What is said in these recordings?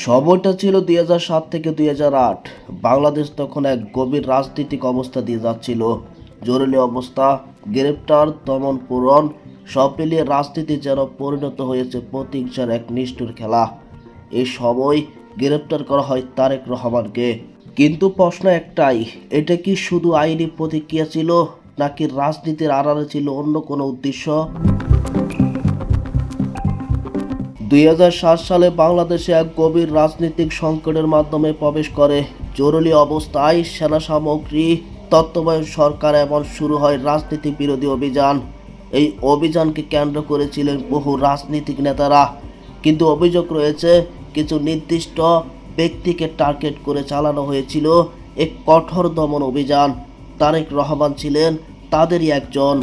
সময়টা ছিল 2007 থেকে 2008। বাংলাদেশ তখন এক গভীর রাজনৈতিক অবস্থা দিয়ে যাচ্ছিল। জরুরি অবস্থা, গ্রেপ্তার, দমন পূরণ, সব মিলিয়ে রাজনীতি যেন পরিণত হয়েছে প্রতিহিংসার এক নিষ্ঠুর খেলা। এই সময় গ্রেপ্তার করা হয় তারেক রহমানকে। কিন্তু প্রশ্ন একটাই, এটা কি শুধু আইনি প্রতিক্রিয়া ছিল, নাকি রাজনীতির আড়ালে ছিল অন্য কোনো উদ্দেশ্য? 2007 সালে বাংলাদেশে এক গভীর রাজনৈতিক সংকটের মাধ্যমে প্রবেশ করে। জরুরি অবস্থায় সেনা সামগ্রী, তত্ত্বাবধায়ক সরকার এবং শুরু হয় রাজনীতি বিরোধী অভিযান। এই অভিযানকে কেন্দ্র করেছিলেন বহু রাজনৈতিক নেতারা, কিন্তু অভিযোগ রয়েছে কিছু নির্দিষ্ট ব্যক্তিকে টার্গেট করে চালানো হয়েছিল এক কঠোর দমন অভিযান। তারেক রহমান ছিলেন তাদেরই একজন।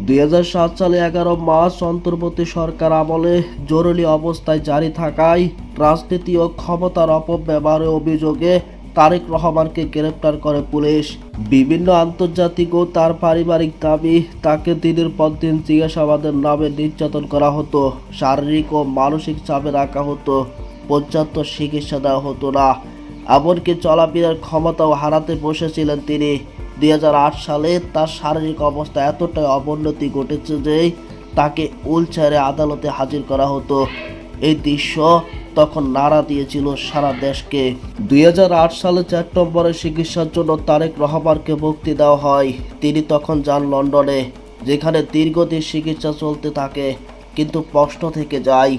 2007 সালে 11 মার্চ অন্তর্বর্তী সরকার আমলে জরুরি অবস্থায় জারি থাকায় রাজনীতি ও ক্ষমতার অপব্যবহারের অভিযোগে তারেক রহমানকে গ্রেপ্তার করে পুলিশ। বিভিন্ন আন্তর্জাতিক ও তার পারিবারিক দাবি, তাকে দিনের পর দিন জিজ্ঞাসাবাদের নামে নির্যাতন করা হতো, শারীরিক ও মানসিক চাপে রাখা হতো, পর্যাপ্ত চিকিৎসা দেওয়া হতো না, এমনকি চলাফেরার ক্ষমতাও হারাতে বসেছিলেন তিনি। 2008 সালে তার শারীরিক অবস্থা এতটাই অবনতি ঘটেছে যে তাকে হুইলচেয়ারে আদালতে হাজির করা হতো। এই দৃশ্য তখন নাড়া দিয়েছিল সারা দেশকে। 2008 সালে সেপ্টেম্বরে চিকিৎসার জন্য তারেক রহমানকে মুক্তি দেওয়া হয়। তিনি তখন যান লন্ডনে, যেখানে দীর্ঘদিন চিকিৎসা চলতে থাকে। কিন্তু প্রশ্ন থেকে যায়,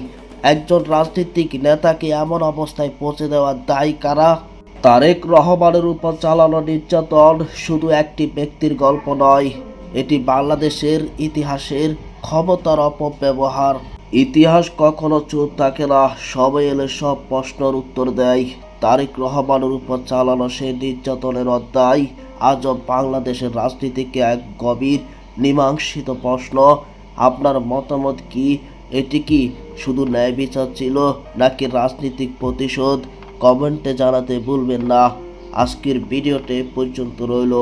একজন রাজনৈতিক নেতাকে এমন অবস্থায় পৌঁছে দেওয়ার দায়ী কারা? তারেক রহমানের উপর চালানো নির্যাতন শুধু একটি ব্যক্তির গল্প নয়, এটি বাংলাদেশের ইতিহাসের ক্ষমতার অপব্যবহার। ইতিহাস কখনো চুপ থাকে না, সময় এলে সব প্রশ্নের উত্তর দেয়। তারেক রহমানের উপর চালানো সেই নির্যাতনের অধ্যায় আজও বাংলাদেশের রাজনীতিকে এক গভীর মীমাংসিত প্রশ্ন। আপনার মতামত কি? এটি কি শুধু ন্যায় বিচার ছিল, নাকি রাজনৈতিক প্রতিশোধ? কমেন্টে জানাতে ভুলবেন না। আজকের ভিডিওতে পর্যন্ত রইল।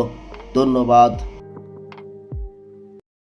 ধন্যবাদ।